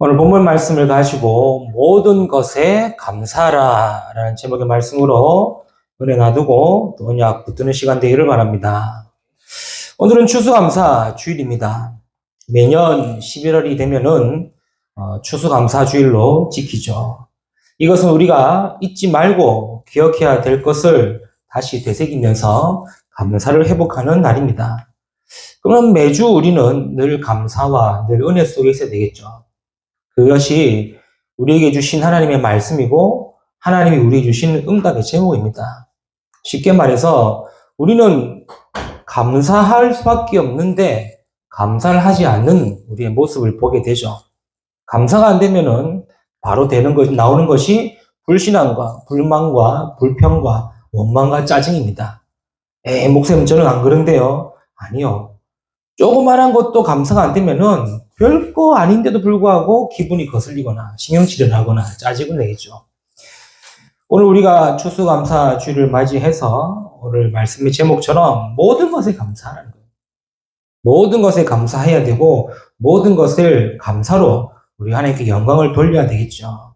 오늘 본문 말씀을 가지고 모든 것에 감사하라 라는 제목의 말씀으로 은혜 나누고 또 언약 붙드는 시간 되기를 바랍니다. 오늘은 추수감사 주일입니다. 매년 11월이 되면은 추수감사 주일로 지키죠. 이것은 우리가 잊지 말고 기억해야 될 것을 다시 되새기면서 감사를 회복하는 날입니다. 그러면 매주 우리는 늘 감사와 늘 은혜 속에 있어야 되겠죠. 그것이 우리에게 주신 하나님의 말씀이고 하나님이 우리에게 주신 응답의 제목입니다. 쉽게 말해서 우리는 감사할 수밖에 없는데 감사를 하지 않는 우리의 모습을 보게 되죠. 감사가 안 되면은 바로 나오는 것이 불신앙과 불만과 불평과 원망과 짜증입니다. 목사님 저는 안 그런데요. 아니요. 조그만한 것도 감사가 안 되면은 별거 아닌데도 불구하고 기분이 거슬리거나 신경질을 하거나 짜증을 내죠. 오늘 우리가 추수감사 주일을 맞이해서 오늘 말씀의 제목처럼 모든 것에 감사하는 거예요. 모든 것에 감사해야 되고 모든 것을 감사로 우리 하나님께 영광을 돌려야 되겠죠.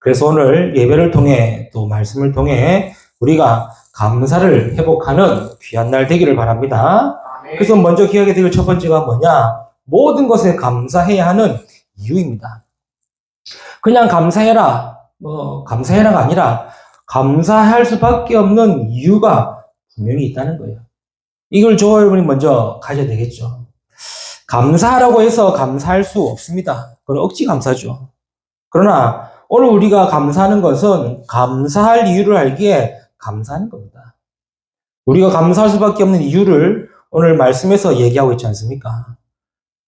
그래서 오늘 예배를 통해 또 말씀을 통해 우리가 감사를 회복하는 귀한 날 되기를 바랍니다. 그래서 먼저 기억해야 될 첫 번째가 뭐냐? 모든 것에 감사해야 하는 이유입니다. 그냥 감사해라, 감사해라가 아니라 감사할 수밖에 없는 이유가 분명히 있다는 거예요. 이걸 저와 여러분이 먼저 가져야 되겠죠. 감사하라고 해서 감사할 수 없습니다. 그건 억지 감사죠. 그러나 오늘 우리가 감사하는 것은 감사할 이유를 알기에 감사하는 겁니다. 우리가 감사할 수밖에 없는 이유를 오늘 말씀에서 얘기하고 있지 않습니까?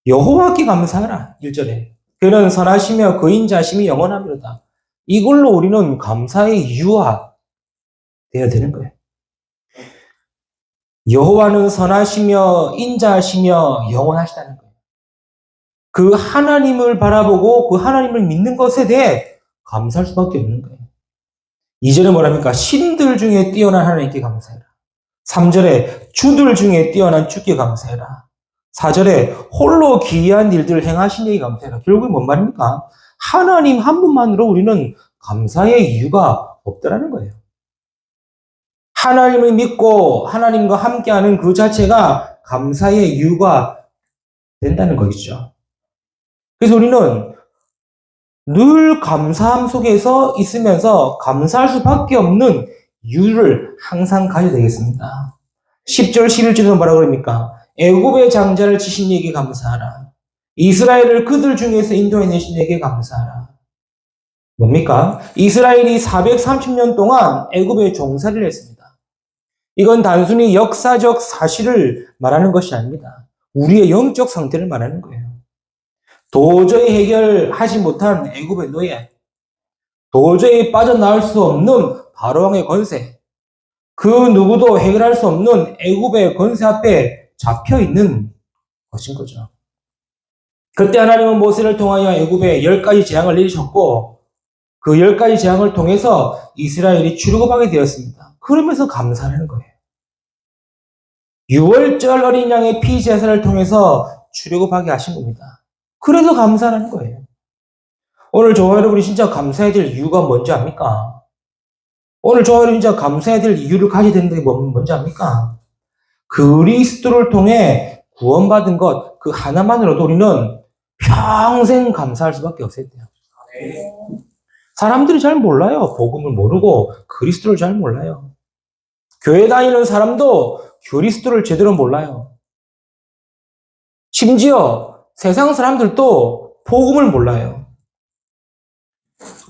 여호와께 감사하라. 1절에. 그는 선하시며 그 인자심이 영원하리로다. 이걸로 우리는 감사의 이유화 되어야 되는 거예요. 여호와는 선하시며 인자하시며 영원하시다는 거예요. 그 하나님을 바라보고 그 하나님을 믿는 것에 대해 감사할 수밖에 없는 거예요. 2절에 뭐랍니까? 신들 중에 뛰어난 하나님께 감사해라. 3절에 주들 중에 뛰어난 주께 감사해라. 4절에 홀로 기이한 일들을 행하신 이에게 감사해라. 결국은 뭔 말입니까? 하나님 한 분만으로 우리는 감사의 이유가 없다라는 거예요. 하나님을 믿고 하나님과 함께하는 그 자체가 감사의 이유가 된다는 것이죠. 그래서 우리는 늘 감사함 속에서 있으면서 감사할 수밖에 없는 이유를 항상 가져야 되겠습니다. 10절, 11절에서 뭐라 그럽니까? 애굽의 장자를 치신 이에게 감사하라. 이스라엘을 그들 중에서 인도해내신 이에게 감사하라. 뭡니까? 이스라엘이 430년 동안 애굽에 종살이를 했습니다. 이건 단순히 역사적 사실을 말하는 것이 아닙니다. 우리의 영적 상태를 말하는 거예요. 도저히 해결하지 못한 애굽의 노예, 도저히 빠져나올 수 없는 바로왕의 권세, 그 누구도 해결할 수 없는 애굽의 권세 앞에 잡혀 있는 것인 거죠. 그때 하나님은 모세를 통하여 애굽에 10가지 재앙을 내리셨고 그 10가지 재앙을 통해서 이스라엘이 출애굽하게 되었습니다. 그러면서 감사하는 거예요. 6월절 어린 양의 피 제사를 통해서 출애굽하게 하신 겁니다. 그래서 감사하는 거예요. 오늘 저와 여러분이 진짜 감사해야 될 이유가 뭔지 압니까? 오늘 저와 여러분이 진짜 감사해야 될 이유를 가져야 되는 게 뭔지 압니까? 그리스도를 통해 구원받은 것, 그 하나만으로도 우리는 평생 감사할 수밖에 없어야 돼요. 사람들이 잘 몰라요. 복음을 모르고 그리스도를 잘 몰라요. 교회 다니는 사람도 그리스도를 제대로 몰라요. 심지어 세상 사람들도 복음을 몰라요.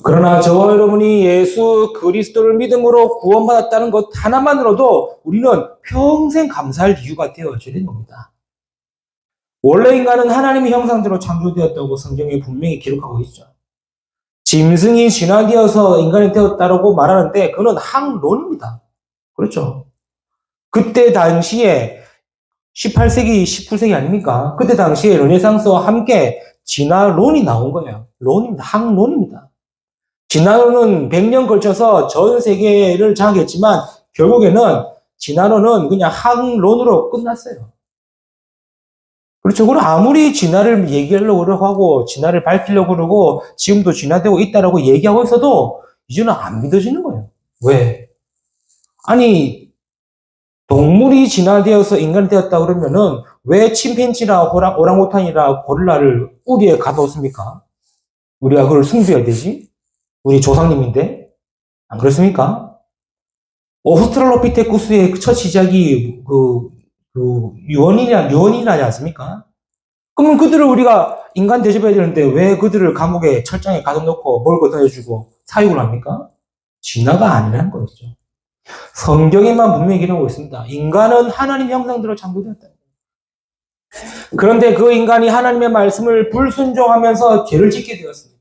그러나 저와 여러분이 예수 그리스도를 믿음으로 구원받았다는 것 하나만으로도 우리는 평생 감사할 이유가 되어져야 되는 겁니다. 원래 인간은 하나님의 형상대로 창조되었다고 성경에 분명히 기록하고 있죠. 짐승이 진화되어서 인간이 되었다고 말하는데 그건 학론입니다. 그렇죠. 그때 당시에 18세기, 19세기 아닙니까? 그때 당시에 르네상스와 함께 진화론이 나온 거예요. 론입니다. 학론입니다. 진화론은 100년 걸쳐서 전 세계를 장악했지만 결국에는 진화론은 그냥 학론으로 끝났어요. 그렇죠. 그리고 아무리 진화를 얘기하려고 하고, 진화를 밝히려고 그러고, 지금도 진화되고 있다라고 얘기하고 있어도, 이제는 안 믿어지는 거예요. 왜? 아니, 동물이 진화되어서 인간이 되었다 그러면은, 왜 침팬지나 오랑우탄이나 고릴라를 우리에 가둬놓습니까? 우리가 그걸 숭배해야 되지? 우리 조상님인데? 안 그렇습니까? 오스트랄로피테쿠스의 첫 시작이 유언이라지 않습니까? 그러면 그들을 우리가 인간 대접해야 되는데 왜 그들을 감옥에 철장에 가둬놓고 먹을 거 던져주고 사육을 합니까? 진화가 아니라는 거였죠. 성경에만 분명히 기록하고 있습니다. 인간은 하나님 형상대로 창조되었다. 그런데 그 인간이 하나님의 말씀을 불순종하면서 죄를 짓게 되었습니다.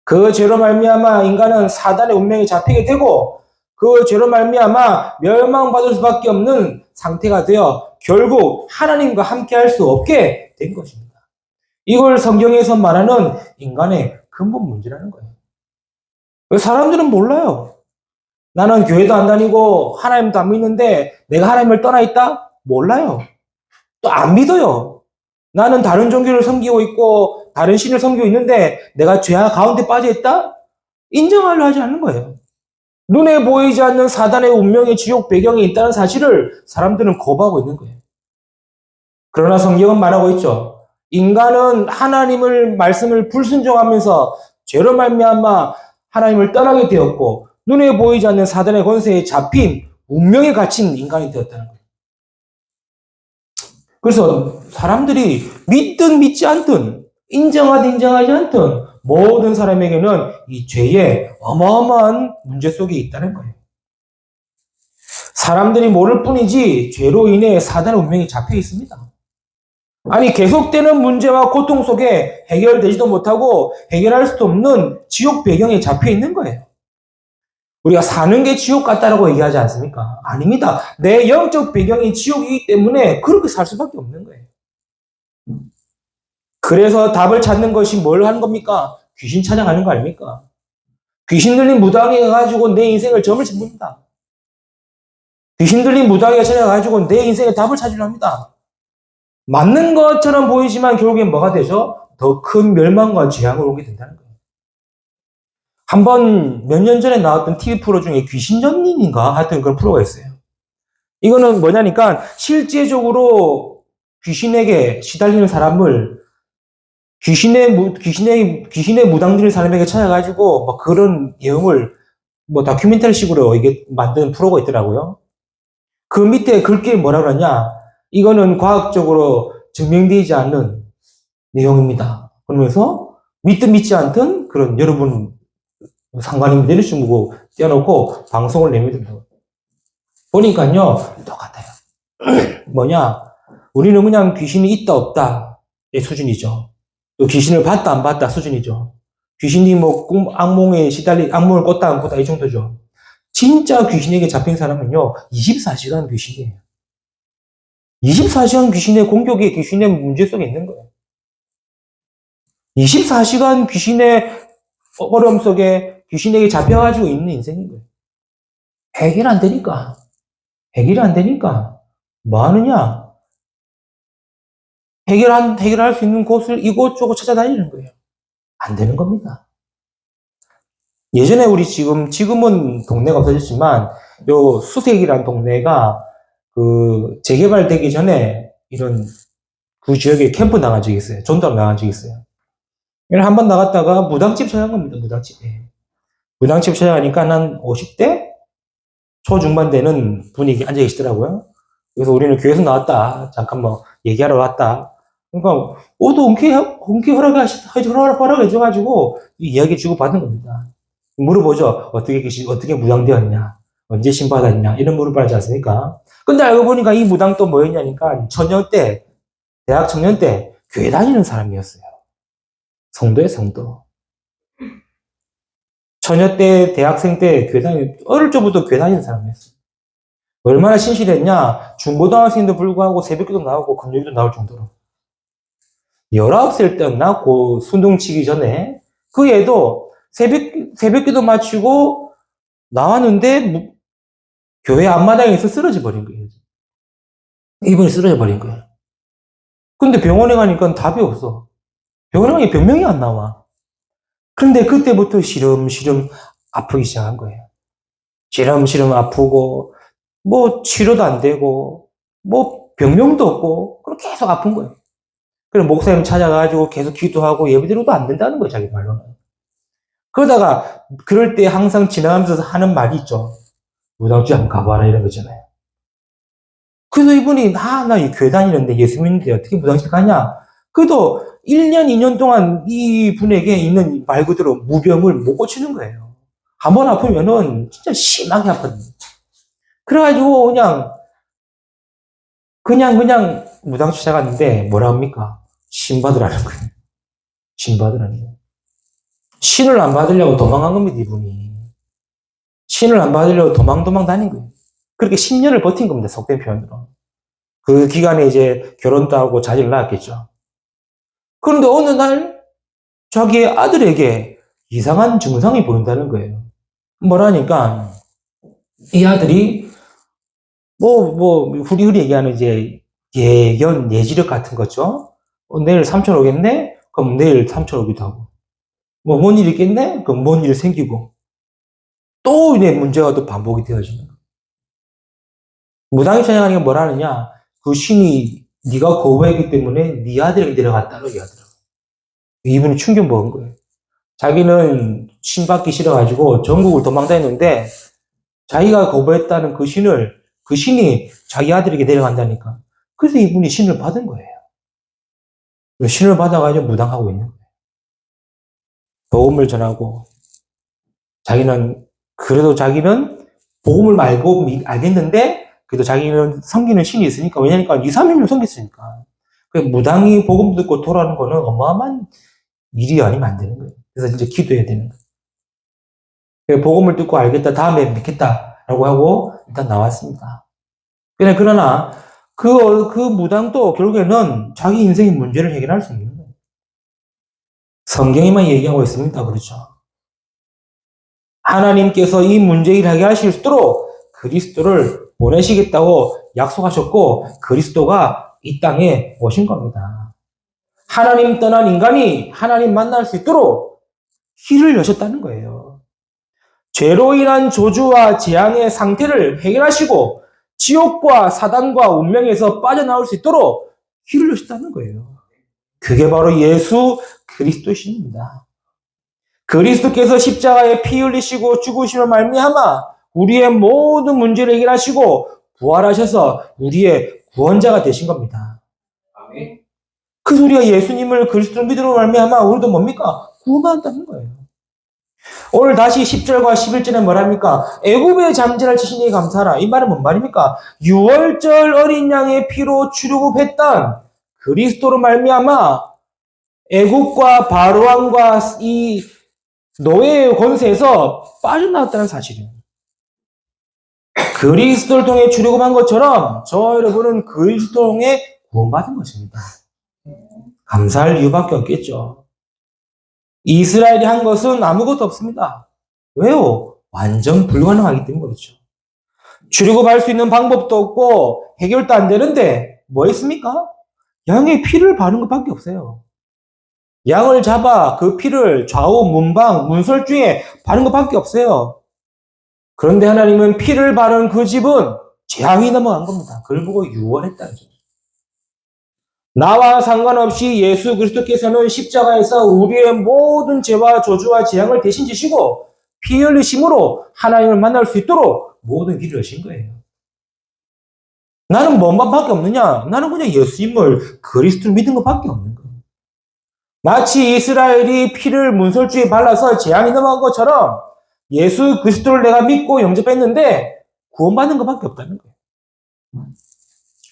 그 죄로 말미암아 인간은 사단의 운명에 잡히게 되고 그 죄로 말미암아 멸망받을 수밖에 없는 상태가 되어 결국 하나님과 함께 할 수 없게 된 것입니다. 이걸 성경에서 말하는 인간의 근본 문제라는 거예요. 사람들은 몰라요. 나는 교회도 안 다니고 하나님도 안 믿는데 내가 하나님을 떠나 있다? 몰라요. 또 안 믿어요. 나는 다른 종교를 섬기고 있고 다른 신을 섬기고 있는데 내가 죄악 가운데 빠져 있다? 인정하려 하지 않는 거예요. 눈에 보이지 않는 사단의 운명의 지옥 배경이 있다는 사실을 사람들은 거부하고 있는 거예요. 그러나 성경은 말하고 있죠. 인간은 하나님을 말씀을 불순종하면서 죄로 말미암아 하나님을 떠나게 되었고 눈에 보이지 않는 사단의 권세에 잡힌 운명에 갇힌 인간이 되었다는 거예요. 그래서 사람들이 믿든 믿지 않든 인정하든 인정하지 않든 모든 사람에게는 이 죄의 어마어마한 문제 속에 있다는 거예요. 사람들이 모를 뿐이지 죄로 인해 사단의 운명이 잡혀 있습니다. 아니 계속되는 문제와 고통 속에 해결되지도 못하고 해결할 수도 없는 지옥 배경에 잡혀 있는 거예요. 우리가 사는 게 지옥 같다라고 얘기하지 않습니까? 아닙니다. 내 영적 배경이 지옥이기 때문에 그렇게 살 수밖에 없는 거예요. 그래서 답을 찾는 것이 뭘 하는 겁니까? 귀신 찾아가는 거 아닙니까? 귀신 들린 무당에 가가지고 내 인생을 점을 찍습니다. 귀신 들린 무당에 찾아가가지고 내 인생의 답을 찾으려 합니다. 맞는 것처럼 보이지만 결국엔 뭐가 되죠? 더 큰 멸망과 재앙을 오게 된다는 거예요. 한번 몇 년 전에 나왔던 TV 프로 중에 귀신전님인가 하여튼 그런 프로가 있어요. 이거는 뭐냐니까 실제적으로 귀신에게 시달리는 사람을 귀신의 무당들인 사람에게 찾아가지고 뭐 그런 내용을 뭐 다큐멘터리식으로 이게 만든 프로가 있더라고요. 그 밑에 글귀에 뭐라 그러냐? 이거는 과학적으로 증명되지 않는 내용입니다. 그러면서 믿든 믿지 않든 그런 여러분 상관입니다. 이런 식으로 떼어놓고 방송을 내밀니다. 보니까요, 똑같아요. 뭐냐? 우리는 그냥 귀신이 있다 없다의 수준이죠. 또 귀신을 봤다 안 봤다 수준이죠. 귀신이 뭐 악몽에 악몽을 꿨다 안 꿨다 이 정도죠. 진짜 귀신에게 잡힌 사람은요, 24시간 귀신이에요. 24시간 귀신의 공격에 귀신의 문제 속에 있는 거예요. 24시간 귀신의 어려움 속에 귀신에게 잡혀가지고 있는 인생인 거예요. 해결 안 되니까. 해결이 안 되니까. 뭐 하느냐? 해결할 수 있는 곳을 이곳저곳 찾아다니는 거예요. 안 되는 겁니다. 예전에 우리 지금은 동네가 없어졌지만, 요 수색이라는 동네가 재개발되기 전에 이런 그 지역에 캠프 나간 적이 있어요. 전도하러 나간 적이 있어요. 한번 나갔다가 무당집 찾아간 겁니다. 무당집에. 무당집 찾아가니까 한 50대 초중반 되는 분이 앉아 계시더라고요. 그래서 우리는 교회에서 나왔다. 잠깐 뭐 얘기하러 왔다. 그러니까 또 흔쾌히 허락해줘가지고 이야기 주고 받은 겁니다. 물어보죠. 어떻게 무당되었냐? 언제 신받았냐? 이런 물어보지 않습니까? 근데 알고 보니까 이 무당 또 뭐였냐니까 대학 청년 때 교회 다니는 사람이었어요. 성도의 성도. 처녀 때, 대학생 때 어릴 적부터 교회 다니는 사람이었어요. 얼마나 신실했냐? 중고등학생도 불구하고 새벽기도 나오고 금요일도 나올 정도로. 19살 때였나? 순둥 치기 전에 그 애도 새벽기도 마치고 나왔는데 교회 앞마당에서 쓰러져 버린 거예요. 이분이 쓰러져 버린 거예요. 근데 병원에 가니까 답이 없어. 병원에 가니까 병명이 안 나와. 그런데 그때부터 시름시름 아프기 시작한 거예요. 시름시름 아프고, 뭐 치료도 안 되고, 뭐 병명도 없고, 그럼 계속 아픈 거예요. 그럼 목사님 찾아가지고 계속 기도하고 예배드려도 안 된다는 거예요, 자기 말로는. 그러다가, 그럴 때 항상 지나가면서 하는 말이 있죠. 무당집 한번 가봐라, 이런 거잖아요. 그래서 이분이, 나 교회 다니는데 예수 믿는데 어떻게 무당집 가냐? 그래도 1년, 2년 동안 이 분에게 있는 말 그대로 무병을 못 고치는 거예요. 한 번 아프면은 진짜 심하게 아팠거든요. 그래가지고 그냥 무당 찾아갔는데 뭐라 합니까? 신 받으라는 거예요. 신 받으라는 거예요. 신을 안 받으려고 도망간 겁니다, 이분이. 신을 안 받으려고 도망 다닌 거예요. 그렇게 10년을 버틴 겁니다, 속된 표현으로. 그 기간에 이제 결혼도 하고 자제를 낳았겠죠. 그런데 어느 날 자기의 아들에게 이상한 증상이 보인다는 거예요. 뭐라니까 이 아들이 후리후리 얘기하는 이제 예견, 예지력 같은 거죠. 내일 삼촌 오겠네? 그럼 내일 삼촌 오기도 하고. 뭔 일이 있겠네? 그럼 뭔 일이 생기고. 또 이제 문제가 또 반복이 되어지는 거예요. 무당이 찬양하는 게 뭐라느냐? 그 신이 네가 거부했기 때문에 네 아들에게 내려갔다고 얘기하더라고요. 이분이 충격 먹은 거예요. 자기는 신 받기 싫어가지고 전국을 도망다녔는데 자기가 거부했다는 그 신이 자기 아들에게 내려간다니까. 그래서 이분이 신을 받은 거예요. 신을 받아가지고 무당하고 있는 거예요. 복음을 전하고 그래도 자기는 복음을 알겠는데 그래도 자기는 섬기는 신이 있으니까 왜냐니까 2, 3년 섬겼으니까. 무당이 복음 듣고 돌아오는 거는 어마어마한 일이 아니면 안 되는 거예요. 그래서 이제 기도해야 되는 거예요. 복음을 듣고 알겠다, 다음에 믿겠다라고 하고 일단 나왔습니다. 그러나 그 무당도 결국에는 자기 인생의 문제를 해결할 수 있는 거예요. 성경에만 얘기하고 있습니다. 그렇죠. 하나님께서 이 문제를 해결하실 수 있도록 그리스도를 보내시겠다고 약속하셨고 그리스도가 이 땅에 오신 겁니다. 하나님 떠난 인간이 하나님 만날 수 있도록 길을 여셨다는 거예요. 죄로 인한 저주와 재앙의 상태를 해결하시고 지옥과 사단과 운명에서 빠져나올 수 있도록 길을 여셨다는 거예요. 그게 바로 예수 그리스도십니다. 그리스도께서 십자가에 피 흘리시고 죽으심을 말미암아 우리의 모든 문제를 해결하시고 부활하셔서 우리의 구원자가 되신 겁니다. 그래서 우리가 예수님을 그리스도를 믿음으로 말미암아 우리도 뭡니까? 구원받는다는 거예요. 오늘 다시 10절과 11절에 뭐랍니까? 애굽의 잠재를 치시니 감사하라. 이 말은 뭔 말입니까? 6월절 어린 양의 피로 출애굽했던 그리스도로 말미암아 애굽과 바로왕과 이 노예의 권세에서 빠져나왔다는 사실이에요. 그리스도를 통해 출애굽한 것처럼 저 여러분은 그리스도를 통해 구원받은 것입니다. 감사할 이유밖에 없겠죠. 이스라엘이 한 것은 아무것도 없습니다. 왜요? 완전 불가능하기 때문에 그렇죠. 출애굽할 수 있는 방법도 없고 해결도 안 되는데 뭐 있습니까? 양의 피를 바르는 것밖에 없어요. 양을 잡아 그 피를 좌우 문방 문설주에 바른 것밖에 없어요. 그런데 하나님은 피를 바른 그 집은 재앙이 넘어간 겁니다. 그걸 보고 유월했다는 거죠. 나와 상관없이 예수 그리스도께서는 십자가에서 우리의 모든 죄와 저주와 재앙을 대신 지시고 피 흘리심으로 하나님을 만날 수 있도록 모든 길을 여신 거예요. 나는 뭔 것밖에 없느냐? 나는 그냥 예수님을 그리스도를 믿은 것밖에 없는 거예요. 마치 이스라엘이 피를 문설주에 발라서 재앙이 넘어간 것처럼 예수 그리스도를 내가 믿고 영접했는데 구원받는 것밖에 없다는 거예요.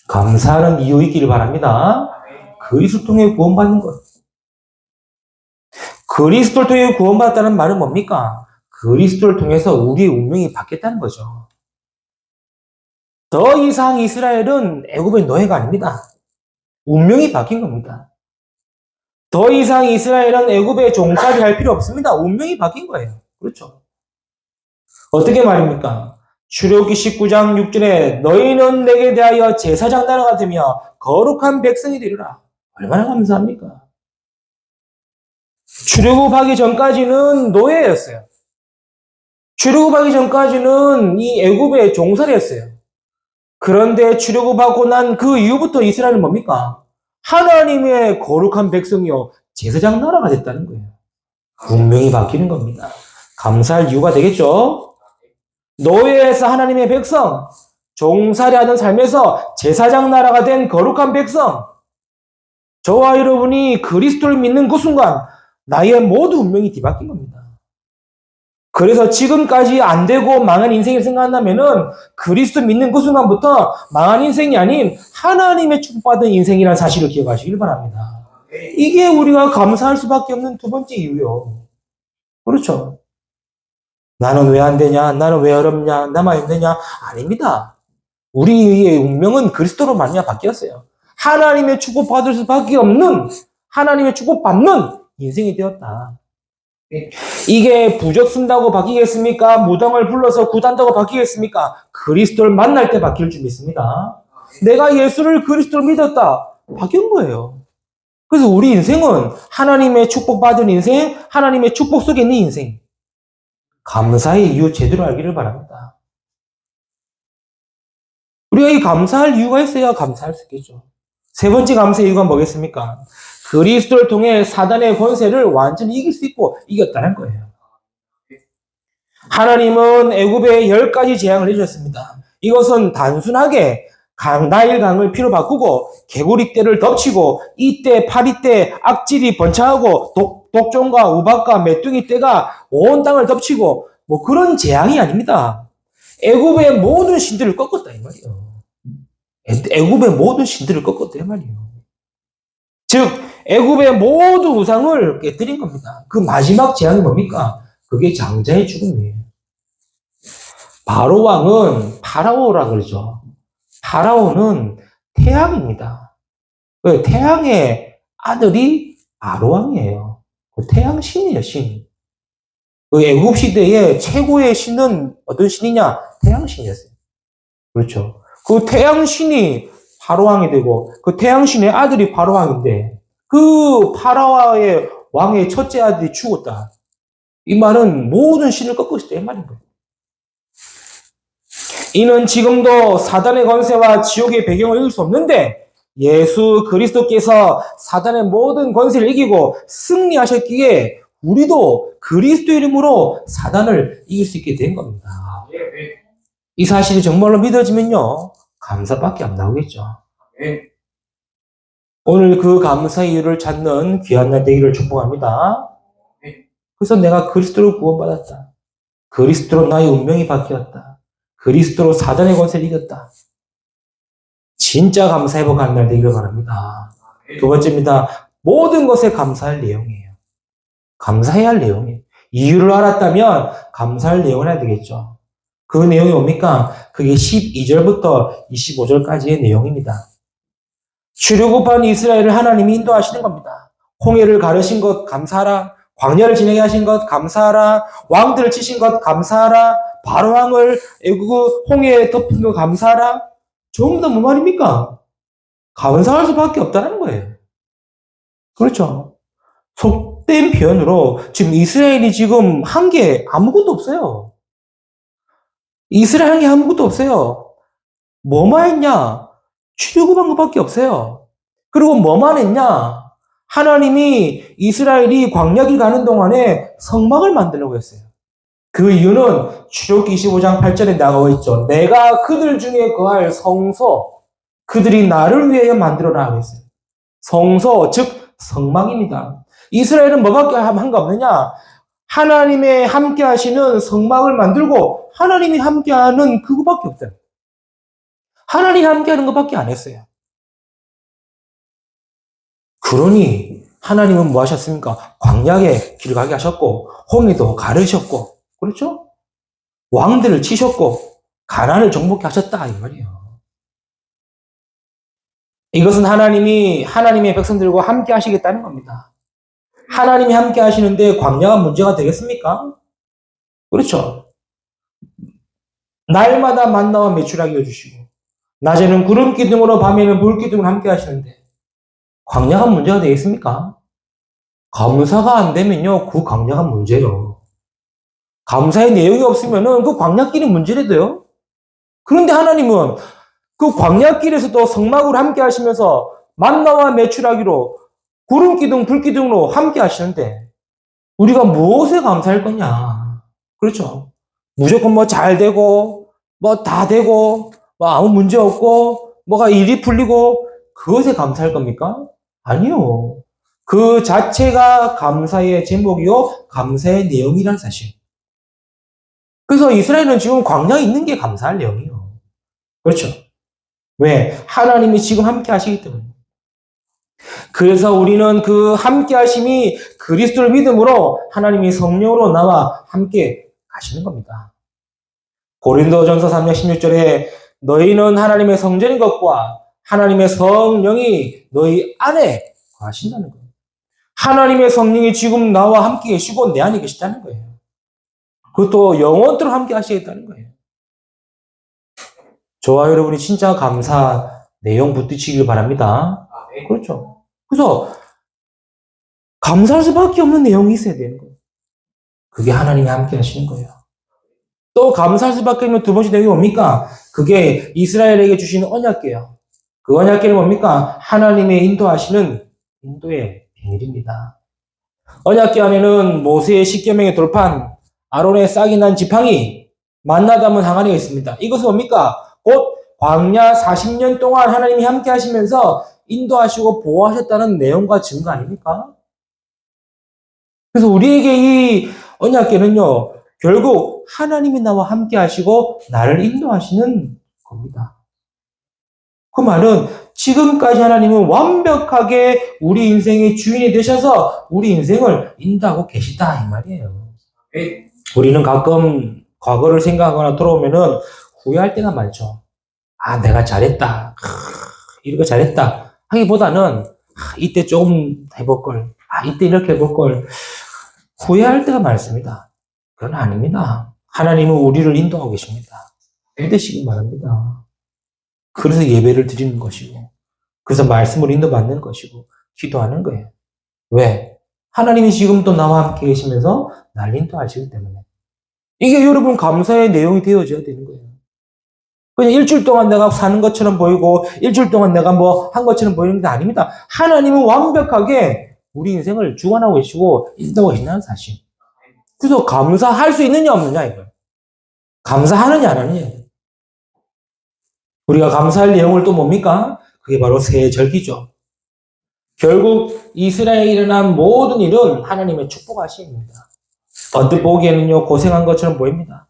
감사하는 이유 있기를 바랍니다. 그리스도를 통해 구원받는 것. 그리스도를 통해 구원받았다는 말은 뭡니까? 그리스도를 통해서 우리의 운명이 바뀌었다는 거죠. 더 이상 이스라엘은 애굽의 노예가 아닙니다. 운명이 바뀐 겁니다. 더 이상 이스라엘은 애굽의 종살이 할 필요 없습니다. 운명이 바뀐 거예요. 그렇죠. 어떻게 말입니까? 출애굽기 19장 6절에 너희는 내게 대하여 제사장 나라가 되며 거룩한 백성이 되리라. 얼마나 감사합니까? 출애굽하기 전까지는 노예였어요. 출애굽하기 전까지는 이 애굽의 종살이였어요. 그런데 출애굽하고 난 그 이후부터 이스라엘은 뭡니까? 하나님의 거룩한 백성이요 제사장 나라가 됐다는 거예요. 운명이 바뀌는 겁니다. 감사할 이유가 되겠죠? 노예에서 하나님의 백성, 종살이하던 삶에서 제사장 나라가 된 거룩한 백성, 저와 여러분이 그리스도를 믿는 그 순간 나의 모든 운명이 뒤바뀐 겁니다. 그래서 지금까지 안 되고 망한 인생을 생각한다면은 그리스도 믿는 그 순간부터 망한 인생이 아닌 하나님의 축복받은 인생이라는 사실을 기억하시길 바랍니다. 이게 우리가 감사할 수밖에 없는 두 번째 이유요. 그렇죠. 나는 왜 안 되냐? 나는 왜 어렵냐? 나만 힘드냐? 아닙니다. 우리의 운명은 그리스도로 말미암아 바뀌었어요. 하나님의 축복받을 수밖에 없는 하나님의 축복받는 인생이 되었다. 이게 부적 쓴다고 바뀌겠습니까? 무당을 불러서 구단다고 바뀌겠습니까? 그리스도를 만날 때 바뀔 줄 믿습니다. 내가 예수를 그리스도로 믿었다. 바뀐 거예요. 그래서 우리 인생은 하나님의 축복받은 인생, 하나님의 축복 속에 있는 인생. 감사의 이유 제대로 알기를 바랍니다. 우리가 이 감사할 이유가 있어야 감사할 수 있겠죠. 세 번째 감사의 이유가 뭐겠습니까? 그리스도를 통해 사단의 권세를 완전히 이길 수 있고 이겼다는 거예요. 하나님은 애굽에 10가지 재앙을 해주셨습니다. 이것은 단순하게 나일 강을 피로 바꾸고 개구리 떼를 덮치고 이때 파리떼 악질이 번창하고 독종과 우박과 메뚜기 떼가 온 땅을 덮치고 뭐 그런 재앙이 아닙니다. 애굽의 모든 신들을 꺾었다 이 말이에요. 애굽의 모든 신들을 꺾었다 이 말이에요. 즉 애굽의 모든 우상을 깨뜨린 겁니다. 그 마지막 재앙이 뭡니까? 그게 장자의 죽음이에요. 바로 왕은 파라오라 그러죠. 파라오는 태양입니다. 태양의 아들이 바로 왕이에요. 그 태양 신이에요, 신. 그 애굽 시대의 최고의 신은 어떤 신이냐? 태양 신이었어요. 그렇죠. 그 태양 신이 바로 왕이 되고 그 태양 신의 아들이 바로 왕인데 그 파라오의 왕의 첫째 아들이 죽었다. 이 말은 모든 신을 꺾었다 이 말인 거예요. 이는 지금도 사단의 권세와 지옥의 배경을 이길 수 없는데 예수 그리스도께서 사단의 모든 권세를 이기고 승리하셨기에 우리도 그리스도 이름으로 사단을 이길 수 있게 된 겁니다. 이 사실이 정말로 믿어지면요 감사밖에 안 나오겠죠. 오늘 그 감사의 이유를 찾는 귀한 날 되기를 축복합니다. 그래서 내가 그리스도로 구원받았다. 그리스도로 나의 운명이 바뀌었다. 그리스도로 사단의 권세를 이겼다. 진짜 감사 회복하는 날 되기를 바랍니다. 두 번째입니다. 모든 것에 감사할 내용이에요. 감사해야 할 내용이에요. 이유를 알았다면 감사할 내용을 해야 되겠죠. 그 내용이 뭡니까? 그게 12절부터 25절까지의 내용입니다. 출애굽한 이스라엘을 하나님이 인도하시는 겁니다. 홍해를 가르신 것 감사하라. 광야를 진행해 하신 것 감사하라. 왕들을 치신 것 감사하라. 바로왕을 애굽 홍해에 덮은 것 감사하라. 전부 다 뭐 말입니까? 감사할 수밖에 없다는 거예요. 그렇죠. 속된 표현으로 지금 이스라엘이 지금 한 게 아무것도 없어요. 이스라엘 한 게 아무것도 없어요. 뭐만 했냐? 출애굽한 것밖에 없어요. 그리고 뭐만 했냐? 하나님이 이스라엘이 광야길 가는 동안에 성막을 만들려고 했어요. 그 이유는 출애굽기 25장 8절에 나와 있죠. 내가 그들 중에 거할 성소, 그들이 나를 위해 만들어라 그랬어요. 성소, 즉 성막입니다. 이스라엘은 뭐밖에 한 거 없느냐? 하나님의 함께 하시는 성막을 만들고 하나님이 함께하는 그거밖에 없어요. 하나님이 함께하는 것밖에 안 했어요. 그러니 하나님은 뭐 하셨습니까? 광야에 길 가게 하셨고 홍해도 가르셨고 그렇죠? 왕들을 치셨고 가난을 정복케 하셨다 이 말이에요. 이것은 하나님이 하나님의 백성들과 함께 하시겠다는 겁니다. 하나님이 함께 하시는데 광야가 문제가 되겠습니까? 그렇죠. 날마다 만나와 메추라기 해주시고 낮에는 구름 기둥으로 밤에는 불 기둥으로 함께 하시는데 강력한 문제가 되겠습니까? 감사가 안 되면요, 그 강력한 문제요. 감사의 내용이 없으면은 그 광야길이 문제래도요. 그런데 하나님은 그 광야길에서도 성막으로 함께 하시면서 만나와 메추라기로 구름 기둥, 불 기둥으로 함께 하시는데 우리가 무엇에 감사할 거냐? 그렇죠. 무조건 뭐 잘 되고 뭐 다 되고 뭐 아무 문제 없고 뭐가 일이 풀리고 그것에 감사할 겁니까? 아니요. 그 자체가 감사의 제목이요, 감사의 내용이라는 사실. 그래서 이스라엘은 지금 광야에 있는 게 감사할 내용이에요. 그렇죠. 왜? 하나님이 지금 함께 하시기 때문에. 그래서 우리는 그 함께 하심이 그리스도를 믿음으로 하나님이 성령으로 나와 함께 가시는 겁니다. 고린도전서 3장 16절에 너희는 하나님의 성전인 것과 하나님의 성령이 너희 안에 거하신다는 거예요. 하나님의 성령이 지금 나와 함께 계시고 내 안에 계시다는 거예요. 그것도 영원토록 함께 하시겠다는 거예요. 저와 여러분이 진짜 감사 내용 붙드시길 바랍니다. 그렇죠. 그래서 감사할 수밖에 없는 내용이 있어야 되는 거예요. 그게 하나님이 함께 하시는 거예요. 또 감사할 수밖에 없는 두 번째 내용이 뭡니까? 그게 이스라엘에게 주시는 언약궤예요. 그 언약궤는 뭡니까? 하나님의 인도하시는 인도의 비밀입니다. 언약궤 안에는 모세의 십계명의 돌판, 아론의 싹이 난 지팡이, 만나 담은 항아리가 있습니다. 이것은 뭡니까? 곧 광야 40년 동안 하나님이 함께 하시면서 인도하시고 보호하셨다는 내용과 증거 아닙니까? 그래서 우리에게 이 언약궤는요, 결국 하나님이 나와 함께 하시고 나를 인도하시는 겁니다. 그 말은 지금까지 하나님은 완벽하게 우리 인생의 주인이 되셔서 우리 인생을 인도하고 계시다 이 말이에요. 우리는 가끔 과거를 생각하거나 돌아오면은 후회할 때가 많죠. 아, 내가 잘했다. 이거 잘했다. 하기보다는 이때 조금 해볼 걸. 이때 이렇게 해볼 걸. 후회할 때가 많습니다. 그건 아닙니다. 하나님은 우리를 인도하고 계십니다. 믿으시기 바랍니다. 그래서 예배를 드리는 것이고, 그래서 말씀을 인도받는 것이고, 기도하는 거예요. 왜? 하나님이 지금도 나와 함께 계시면서 날 인도하시기 때문에. 이게 여러분 감사의 내용이 되어져야 되는 거예요. 그냥 일주일 동안 내가 사는 것처럼 보이고, 일주일 동안 내가 뭐 한 것처럼 보이는 게 아닙니다. 하나님은 완벽하게 우리 인생을 주관하고 계시고, 인도하고 계신다는 사실. 그래서 감사할 수 있느냐, 없느냐, 이거예요. 감사하느냐, 안 하느냐. 우리가 감사할 내용을 또 뭡니까? 그게 바로 세절기죠. 결국 이스라엘에 일어난 모든 일은 하나님의 축복하심입니다. 언뜻 보기에는요, 고생한 것처럼 보입니다.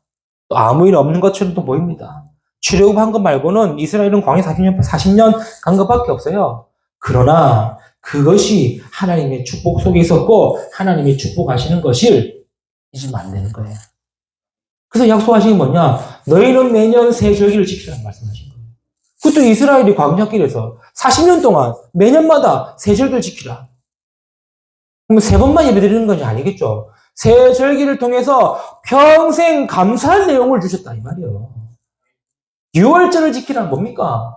또 아무 일 없는 것처럼 또 보입니다. 출애굽한 것 말고는 이스라엘은 광야 40년 간 것밖에 없어요. 그러나 그것이 하나님의 축복 속에 있었고 하나님이 축복하시는 것을 잊으면 안 되는 거예요. 그래서 약속하신 게 뭐냐? 너희는 매년 새 절기를 지키라는 말씀하신 거예요. 그것도 이스라엘이 광야길에서 40년 동안 매년마다 새 절기를 지키라. 그럼 세 번만 예배드리는 것이 아니겠죠. 새 절기를 통해서 평생 감사할 내용을 주셨다 이 말이에요. 유월절을 지키라는 뭡니까?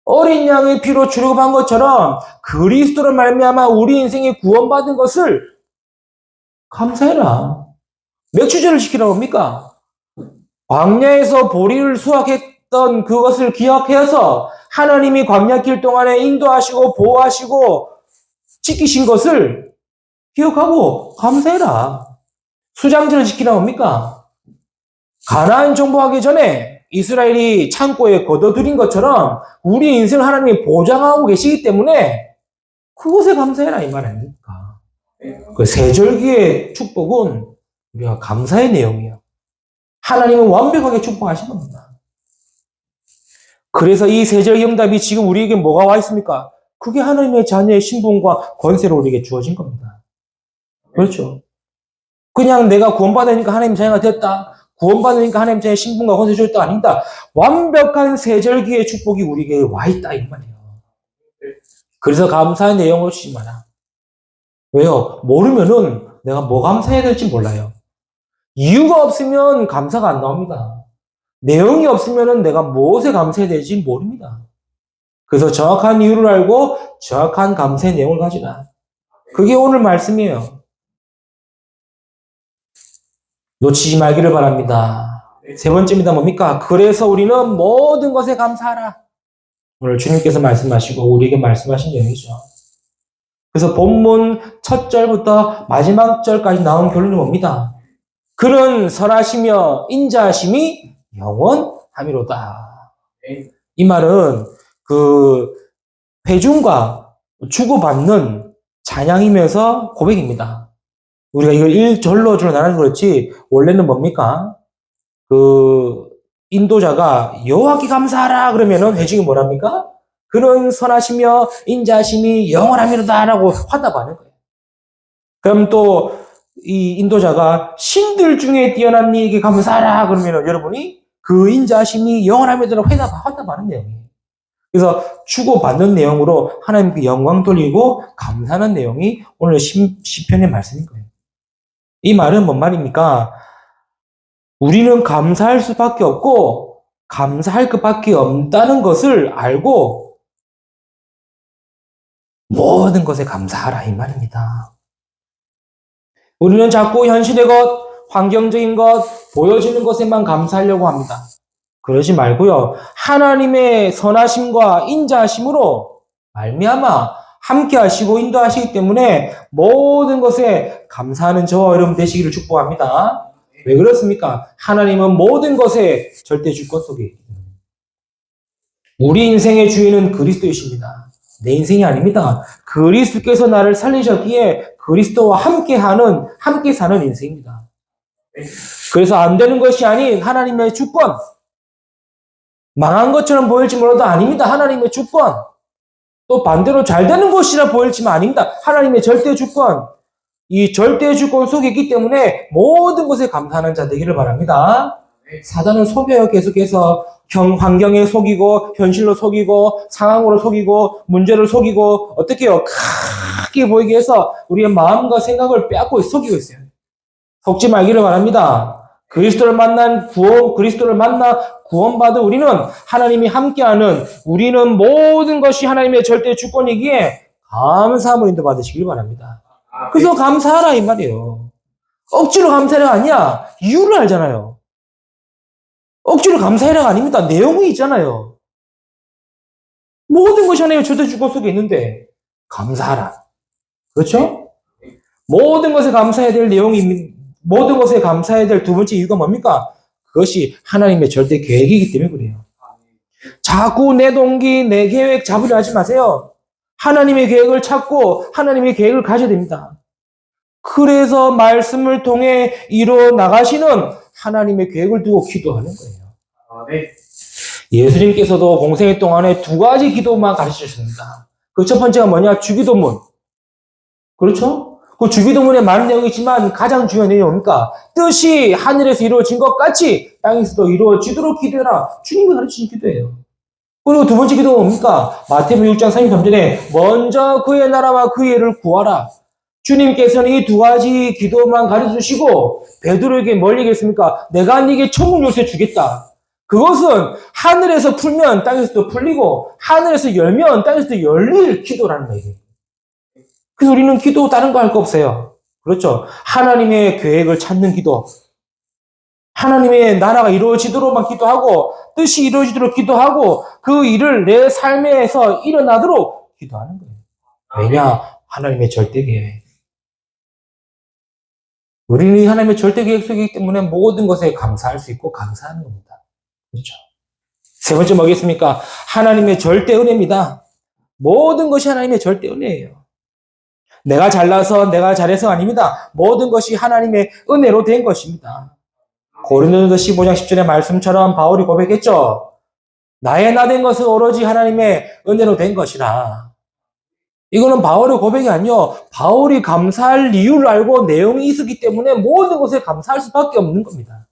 어린 양의 피로 출애굽한 것처럼 그리스도로 말미암아 우리 인생에 구원받은 것을 감사해라. 맥주절을 지키라고 뭡니까? 광야에서 보리를 수확했던 그것을 기억해서 하나님이 광야길 동안에 인도하시고 보호하시고 지키신 것을 기억하고 감사해라. 수장절을 지키라고 뭡니까? 가나안 정복하기 전에 이스라엘이 창고에 걷어들인 것처럼 우리 인생을 하나님이 보장하고 계시기 때문에 그것에 감사해라 이 말 아닙니까? 그 세절기의 축복은 우리가 감사의 내용이에요. 하나님은 완벽하게 축복하신 겁니다. 그래서 이 세절기 응답이 지금 우리에게 뭐가 와 있습니까? 그게 하나님의 자녀의 신분과 권세로 우리에게 주어진 겁니다. 그렇죠? 그냥 내가 구원받으니까 하나님 자녀가 됐다. 구원받으니까 하나님 자녀의 신분과 권세 줬다 아닙니다. 완벽한 세절기의 축복이 우리에게 와 있다 이 말이에요. 그래서 감사의 내용을 주지 마라. 왜요? 모르면은 내가 뭐 감사해야 될지 몰라요. 이유가 없으면 감사가 안 나옵니다. 내용이 없으면은 내가 무엇에 감사해야 될지 모릅니다. 그래서 정확한 이유를 알고 정확한 감사의 내용을 가지라. 그게 오늘 말씀이에요. 놓치지 말기를 바랍니다. 세 번째입니다. 뭡니까? 그래서 우리는 모든 것에 감사하라. 오늘 주님께서 말씀하시고 우리에게 말씀하신 내용이죠. 그래서 본문 첫 절부터 마지막 절까지 나온 결론은 뭡니다? 그는 선하시며 인자하심이 영원함이로다. 이 말은 그 회중과 주고받는 찬양이면서 고백입니다. 우리가 이걸 1절로 나눠서 그렇지 원래는 뭡니까? 그 인도자가 여호와께 감사하라 그러면은 회중이 뭐랍니까? 그는 선하시며 인자하심이 영원함이로다 라고 화답하는 거예요. 그럼 또 이 인도자가 신들 중에 뛰어난 이에게 감사하라 그러면은 여러분이 그 인자하심이 영원함이로다 화답하는 내용이에요. 그래서 주고받는 내용으로 하나님께 영광 돌리고 감사하는 내용이 오늘 시편의 말씀인 거예요. 이 말은 뭔 말입니까? 우리는 감사할 수밖에 없고 감사할 것밖에 없다는 것을 알고 모든 것에 감사하라 이 말입니다. 우리는 자꾸 현실의 것, 환경적인 것, 보여지는 것에만 감사하려고 합니다. 그러지 말고요. 하나님의 선하심과 인자하심으로 말미암아 함께 하시고 인도하시기 때문에 모든 것에 감사하는 저와 여러분 되시기를 축복합니다. 왜 그렇습니까? 하나님은 모든 것에 절대 주권 속에 있기 때문에. 우리 인생의 주인은 그리스도이십니다. 내 인생이 아닙니다. 그리스도께서 나를 살리셨기에 그리스도와 함께 사는 인생입니다. 그래서 안 되는 것이 아닌 하나님의 주권. 망한 것처럼 보일지 몰라도 아닙니다. 하나님의 주권. 또 반대로 잘 되는 것이라 보일지만 아닙니다. 하나님의 절대 주권. 이 절대 주권 속에 있기 때문에 모든 것에 감사하는 자 되기를 바랍니다. 사단은 속여요. 계속해서 환경에 속이고 현실로 속이고 상황으로 속이고 문제를 속이고 어떻게 해요? 크게 보이게 해서 우리의 마음과 생각을 빼앗고 속이고 있어요. 속지 말기를 바랍니다. 그리스도를 만나 구원받은 우리는 하나님이 함께하는 우리는 모든 것이 하나님의 절대 주권이기에 감사함을 인도받으시길 바랍니다. 그래서 감사하라 이 말이에요. 억지로 감사해라 아니야. 이유를 알잖아요. 억지로 감사해라가 아닙니다. 내용이 있잖아요. 모든 것이 하나님의 절대 주권 속에 있는데 감사하라. 그렇죠? 모든 것에 감사해야 될 내용이 모든 것에 감사해야 될 두 번째 이유가 뭡니까? 그것이 하나님의 절대 계획이기 때문에 그래요. 자꾸 내 동기, 내 계획 잡으려 하지 마세요. 하나님의 계획을 찾고 하나님의 계획을 가져야 됩니다. 그래서 말씀을 통해 이뤄 나가시는 하나님의 계획을 두고 기도하는 거예요. 네. 예수님께서도 공생애 동안에 두 가지 기도만 가르치셨습니다. 그 첫 번째가 뭐냐? 주기도문. 그렇죠? 그 주기도문에 많은 내용이 있지만 가장 중요한 내용이 뭡니까? 뜻이 하늘에서 이루어진 것 같이 땅에서도 이루어지도록 기도해라. 주님이 가르치신 기도예요. 그리고 두 번째 기도가 뭡니까? 마태복음 6장 33절에 먼저 그의 나라와 그의 의를 구하라. 주님께서는 이 두 가지 기도만 가르쳐주시고 베드로에게 뭘 얘기했습니까? 내가 네게 천국 열쇠 주겠다. 그것은 하늘에서 풀면 땅에서도 풀리고 하늘에서 열면 땅에서도 열릴 기도라는 거예요. 그래서 우리는 기도 다른 거 할 거 없어요. 그렇죠? 하나님의 계획을 찾는 기도. 하나님의 나라가 이루어지도록만 기도하고 뜻이 이루어지도록 기도하고 그 일을 내 삶에서 일어나도록 기도하는 거예요. 왜냐? 하나님의 절대 계획. 우리는 하나님의 절대 계획 속이기 때문에 모든 것에 감사할 수 있고 감사하는 겁니다. 그렇죠? 세 번째 뭐겠습니까? 하나님의 절대 은혜입니다. 모든 것이 하나님의 절대 은혜예요. 내가 잘나서 내가 잘해서 아닙니다. 모든 것이 하나님의 은혜로 된 것입니다. 고린도전서 15장 10절의 말씀처럼 바울이 고백했죠. 나의 나 된 것은 오로지 하나님의 은혜로 된 것이라. 이거는 바울의 고백이 아니요. 바울이 감사할 이유를 알고 내용이 있었기 때문에 모든 것에 감사할 수밖에 없는 겁니다.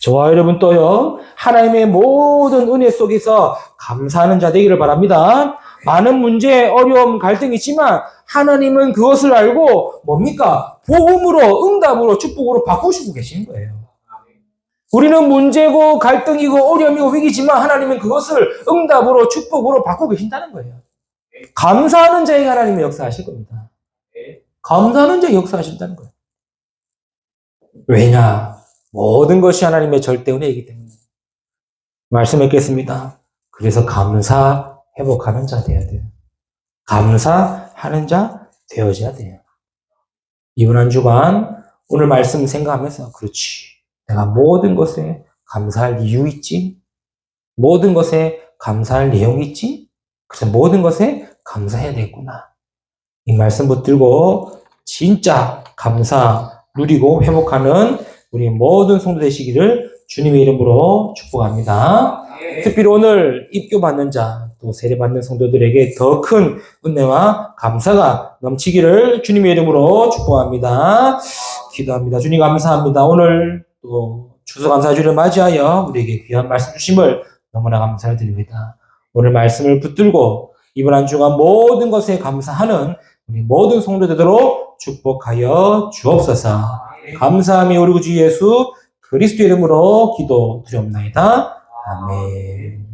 저와 여러분 또요. 하나님의 모든 은혜 속에서 감사하는 자 되기를 바랍니다. 많은 문제, 어려움, 갈등이 있지만 하나님은 그것을 알고 뭡니까? 복음으로, 응답으로, 축복으로 바꾸시고 계시는 거예요. 우리는 문제고 갈등이고 어려움이고 위기지만 하나님은 그것을 응답으로 축복으로 바꾸고 계신다는 거예요. 감사하는 자에게 하나님이 역사하실 겁니다. 감사하는 자에게 역사하신다는 거예요. 왜냐? 모든 것이 하나님의 절대 은혜이기 때문에. 말씀했겠습니다. 그래서 감사 회복하는 자 되어야 돼요. 감사하는 자 되어져야 돼요. 이번 한 주간 오늘 말씀 생각하면서 그렇지. 내가 모든 것에 감사할 이유 있지? 모든 것에 감사할 내용이 있지? 그래서 모든 것에 감사해야 되겠구나. 이 말씀 붙들고 진짜 감사 누리고 회복하는 우리 모든 성도 되시기를 주님의 이름으로 축복합니다. 특별히 오늘 입교받는 자, 또 세례받는 성도들에게 더 큰 은혜와 감사가 넘치기를 주님의 이름으로 축복합니다. 기도합니다. 주님 감사합니다. 오늘 또 추수감사주를 맞이하여 우리에게 귀한 말씀 주심을 너무나 감사드립니다. 오늘 말씀을 붙들고 이번 한 주간 모든 것에 감사하는 우리 모든 성도 되도록 축복하여 주옵소서. 감사함이 우리 구주 예수 그리스도 이름으로 기도드리옵나이다. 아멘.